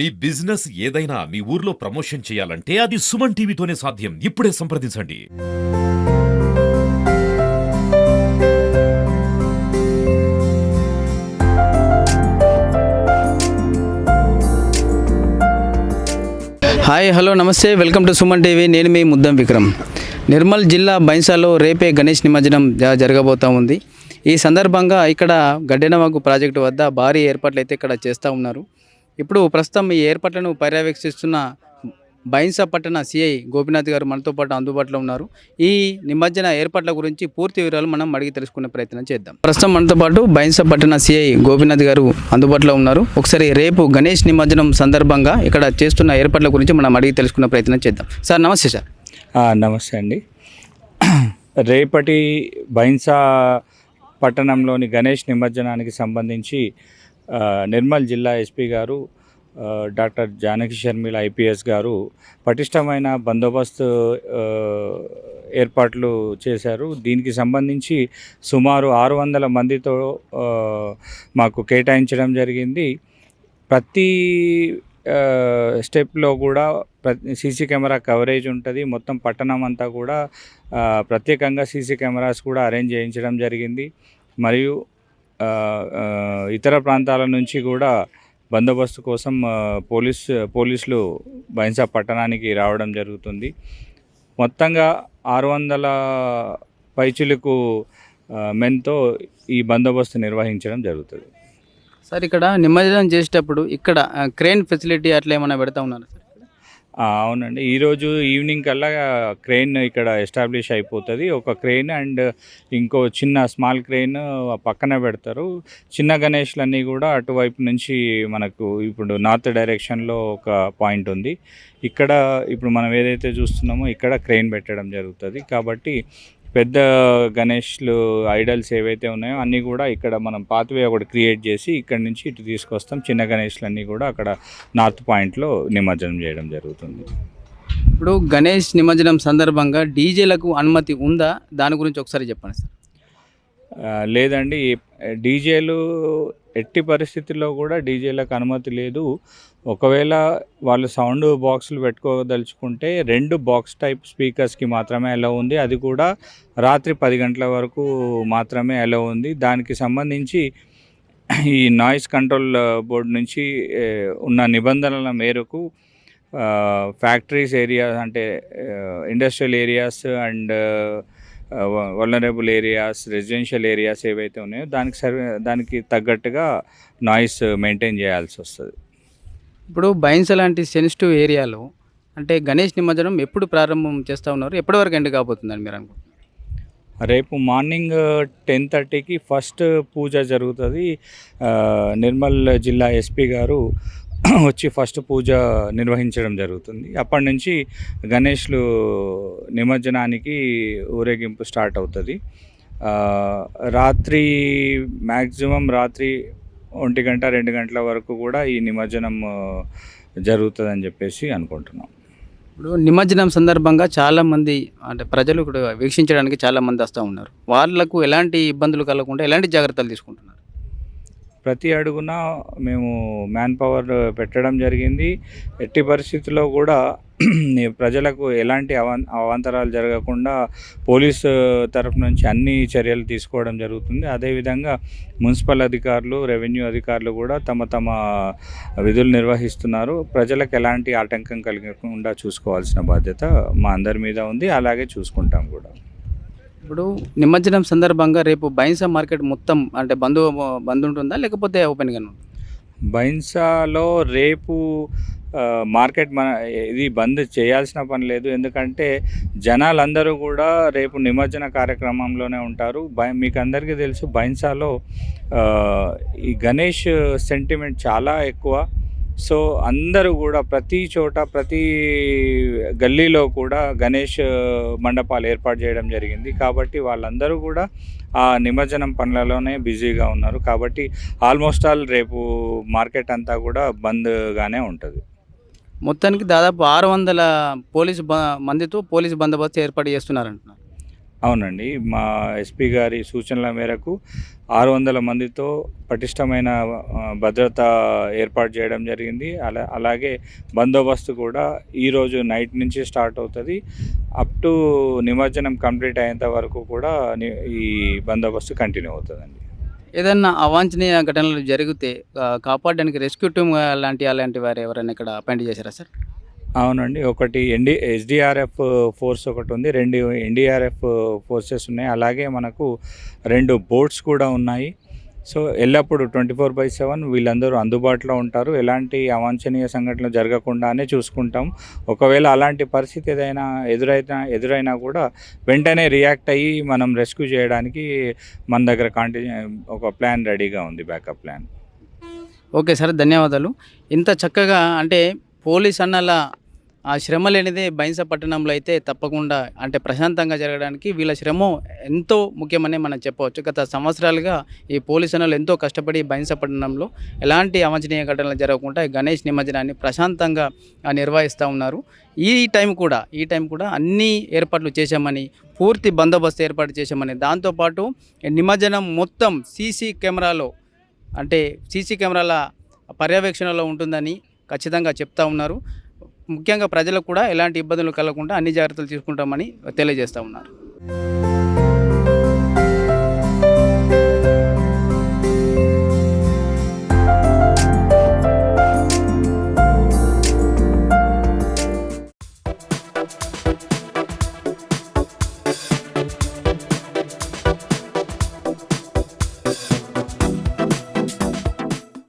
మీ business ఏదైనా మీ ఊర్లో promotion చేయాలంటే అది సుమన్ టీవీతోనే సాధ్యం. ఇప్పుడే సంప్రదించండి. హాయ్ హలో నమస్తే వెల్కమ్ టు సుమన్ టీవీ. నేను మీ ముద్దం విక్రమ్. నిర్మల్ జిల్లా బైన్సాలో రేపే గణేష్ నిమజ్జనం జరగబోతూ ఉంది. ఈ సందర్భంగా ఇక్కడ గడ్డెనవాగు ప్రాజెక్టు వద్ద భారీ ఏర్పాట్లు అయితే ఇక్కడ చేస్తూ ఉన్నారు. ఇప్పుడు ప్రస్తుతం ఈ ఏర్పాట్లను పర్యవేక్షిస్తున్న బైన్సా పట్టణ సిఐ గోపినాథ్ గారు మనతో పాటు అందుబాటులో ఉన్నారు. ఈ నిమజ్జన ఏర్పాట్ల గురించి పూర్తి వివరాలు మనం అడిగి తెలుసుకునే ప్రయత్నం చేద్దాం. ప్రస్తుతం మనతో పాటు బైన్సా పట్టణ సిఐ గోపినాథ్ గారు అందుబాటులో ఉన్నారు. ఒకసారి రేపు గణేష్ నిమజ్జనం సందర్భంగా ఇక్కడ చేస్తున్న ఏర్పాట్ల గురించి మనం అడిగి తెలుసుకునే ప్రయత్నం చేద్దాం. సార్ నమస్తే సార్. నమస్తే అండి. రేపటి బైన్సా పట్టణంలోని గణేష్ నిమజ్జనానికి సంబంధించి నిర్మల్ జిల్లా ఎస్పీ గారు డాక్టర్ జానకి షర్మిల ఐపీఎస్ గారు పటిష్టమైన బందోబస్తు ఏర్పాట్లు చేశారు. దీనికి సంబంధించి సుమారు 600 మందితో మాకు కేటాయించడం జరిగింది. ప్రతి స్టెప్లో కూడా సీసీ కెమెరా కవరేజ్ ఉంటుంది. మొత్తం పట్టణం అంతా కూడా ప్రత్యేకంగా సీసీ కెమెరాస్ కూడా అరేంజ్ చేయించడం జరిగింది. మరియు ఇతర ప్రాంతాల నుంచి కూడా బందోబస్తు కోసం పోలీసులు బైన్సా పట్టణానికి రావడం జరుగుతుంది. మొత్తంగా 600 పైచిలకు మెన్తో ఈ బందోబస్తు నిర్వహించడం జరుగుతుంది. సార్ ఇక్కడ నిమజ్జనం చేసేటప్పుడు ఇక్కడ క్రేన్ ఫెసిలిటీ అట్లా ఏమైనా పెడతా ఉన్నారు సార్? అవునండి, ఈరోజు ఈవినింగ్ కల్లా క్రెయిన్ ఇక్కడ ఎస్టాబ్లిష్ అయిపోతుంది. ఒక క్రెయిన్ అండ్ ఇంకో చిన్న స్మాల్ క్రెయిన్ పక్కన పెడతారు. చిన్న గణేష్లన్నీ కూడా అటువైపు నుంచి మనకు ఇప్పుడు నార్త్ డైరెక్షన్లో ఒక పాయింట్ ఉంది. ఇక్కడ ఇప్పుడు మనం ఏదైతే చూస్తున్నామో ఇక్కడ క్రెయిన్ పెట్టడం జరుగుతుంది. కాబట్టి పెద్ద గణేష్లు ఐడల్స్ ఏవైతే ఉన్నాయో అన్నీ కూడా ఇక్కడ మనం పాత్వే ఒకటి క్రియేట్ చేసి ఇక్కడ నుంచి ఇటు తీసుకొస్తాం. చిన్న గణేష్లన్నీ కూడా అక్కడ నార్త్ పాయింట్లో నిమజ్జనం చేయడం జరుగుతుంది. ఇప్పుడు గణేష్ నిమజ్జనం సందర్భంగా డీజేలకు అనుమతి ఉందా? దాని గురించి ఒకసారి చెప్పండి సార్. లేదండి, డీజేలు ఎట్టి పరిస్థితుల్లో కూడా డీజేలకు అనుమతి లేదు. ఒకవేళ వాళ్ళు సౌండ్ బాక్సులు పెట్టుకోదలుచుకుంటే 2 బాక్స్ టైప్ స్పీకర్స్కి మాత్రమే అలో ఉంది. అది కూడా రాత్రి 10 గంటల వరకు మాత్రమే అలో ఉంది. దానికి సంబంధించి ఈ నాయిస్ కంట్రోల్ బోర్డు నుంచి ఉన్న నిబంధనల మేరకు ఫ్యాక్టరీస్ ఏరియాస్ అంటే industrial areas and vulnerable areas, residential areas ఏవైతే ఉన్నాయో దానికి తగ్గట్టుగా నాయిస్ మెయింటైన్ చేయాల్సి వస్తుంది. ఇప్పుడు బైన్సా లాంటి సెన్సిటివ్ ఏరియాలో అంటే గణేష్ నిమజ్జనం ఎప్పుడు ప్రారంభం చేస్తూ ఉన్నారు? ఎప్పటి వరకు ఎండ్ కాబోతుందని మీరు అనుకుంటున్నారు? రేపు మార్నింగ్ 10:30కి ఫస్ట్ పూజ జరుగుతుంది. నిర్మల్ జిల్లా ఎస్పీ గారు వచ్చి ఫస్ట్ పూజ నిర్వహించడం జరుగుతుంది. అప్పటి నుంచి గణేష్లు నిమజ్జనానికి ఊరేగింపు స్టార్ట్ అవుతుంది. మ్యాక్సిమం రాత్రి 1 గంట 2 గంటల వరకు కూడా ఈ నిమజ్జనం జరుగుతుందని చెప్పేసి అనుకుంటున్నాం. ఇప్పుడు నిమజ్జనం సందర్భంగా చాలామంది అంటే ప్రజలు ఇక్కడ వీక్షించడానికి చాలామంది వస్తూ ఉన్నారు. వాళ్ళకు ఎలాంటి ఇబ్బందులు కలగకుండా ఎలాంటి జాగ్రత్తలు తీసుకుంటున్నారు? ప్రతి అడుగున మేము మ్యాన్ పవర్ పెట్టడం జరిగింది. ఎట్టి పరిస్థితుల్లో కూడా ప్రజలకు ఎలాంటి అవాంతరాలు జరగకుండా పోలీసు తరఫు నుంచి అన్ని చర్యలు తీసుకోవడం జరుగుతుంది. అదేవిధంగా మున్సిపల్ అధికారులు, రెవెన్యూ అధికారులు కూడా తమ విధులు నిర్వహిస్తున్నారు. ప్రజలకు ఎలాంటి ఆటంకం కలగకుండా చూసుకోవాల్సిన బాధ్యత మా అందరి మీద ఉంది. అలాగే చూసుకుంటాం కూడా. ఇప్పుడు నిమజ్జనం సందర్భంగా రేపు బైన్సా మార్కెట్ మొత్తం అంటే బంద్ ఉంటుందా లేకపోతే ఓపెన్గా ఉంటుందా? బైన్సాలో రేపు మార్కెట్ ఇది బంద్ చేయాల్సిన పని లేదు. ఎందుకంటే జనాలందరూ కూడా రేపు నిమజ్జన కార్యక్రమంలోనే ఉంటారు. మీకు అందరికీ తెలుసు బైన్సాలో ఈ గణేష్ సెంటిమెంట్ చాలా ఎక్కువ. సో అందరూ కూడా ప్రతి చోట ప్రతి గల్లీలో కూడా గణేష్ మండపాలు ఏర్పాటు చేయడం జరిగింది. కాబట్టి వాళ్ళందరూ కూడా ఆ నిమజ్జనం పనులలోనే బిజీగా ఉన్నారు. కాబట్టి ఆల్మోస్ట్ ఆల్ రేపు మార్కెట్ అంతా కూడా బంద్గానే ఉంటుంది. మొత్తానికి దాదాపు 600 మందితో పోలీసు బందోబస్తు ఏర్పాటు చేస్తున్నారంటున్నారు. అవునండి. మా ఎస్పీ గారి సూచనల మేరకు 600 మందితో పటిష్టమైన భద్రత ఏర్పాటు చేయడం జరిగింది. అలాగే బందోబస్తు కూడా ఈరోజు నైట్ నుంచి స్టార్ట్ అవుతుంది. అప్ టు నిమజ్జనం కంప్లీట్ అయ్యేంత వరకు కూడా ఈ బందోబస్తు కంటిన్యూ అవుతుందండి. ఏదన్నా అవాంఛనీయ ఘటనలు జరిగితే కాపాడడానికి రెస్క్యూ టీమ్ అలాంటి వారు ఎవరైనా ఇక్కడ అపాయింట్ చేశారా సార్? అవునండి. ఒకటి ఎస్డీఆర్ఎఫ్ ఫోర్స్ ఒకటుంది. 2 ఎన్డీఆర్ఎఫ్ ఫోర్సెస్ ఉన్నాయి. అలాగే మనకు 2 బోట్స్ కూడా ఉన్నాయి. సో ఎల్లప్పుడూ 24/7 వీళ్ళందరూ అందుబాటులో ఉంటారు. ఎలాంటి అవాంఛనీయ సంఘటనలు జరగకుండానే చూసుకుంటాం. ఒకవేళ అలాంటి పరిస్థితి ఏదైనా ఎదురైనా కూడా వెంటనే రియాక్ట్ అయ్యి మనం రెస్క్యూ చేయడానికి మన దగ్గర ఒక ప్లాన్ రెడీగా ఉంది, బ్యాకప్ ప్లాన్. ఓకే సార్, ధన్యవాదాలు. ఇంత చక్కగా అంటే పోలీస్ అన్నల ఆ శ్రమ లేనిదే బైంస పట్టణంలో అయితే తప్పకుండా అంటే ప్రశాంతంగా జరగడానికి వీళ్ళ శ్రమ ఎంతో ముఖ్యమని మనం చెప్పవచ్చు. గత సంవత్సరాలుగా ఈ పోలీస్ అన్నలు ఎంతో కష్టపడి బైంస పట్టణంలో ఎలాంటి అవాంఛనీయ ఘటనలు జరగకుండా గణేష్ నిమజ్జనాన్ని ప్రశాంతంగా నిర్వహిస్తూ ఉన్నారు. ఈ టైం కూడా అన్ని ఏర్పాట్లు చేశామని, పూర్తి బందోబస్తు ఏర్పాటు చేశామని, దాంతోపాటు నిమజ్జనం మొత్తం సీసీ కెమెరాల పర్యవేక్షణలో ఉంటుందని ఖచ్చితంగా చెప్తా ఉన్నారు. ముఖ్యంగా ప్రజలకు కూడా ఎలాంటి ఇబ్బందులు కలగకుండా అన్ని జాగ్రత్తలు తీసుకుంటామని తెలియజేస్తూ ఉన్నారు.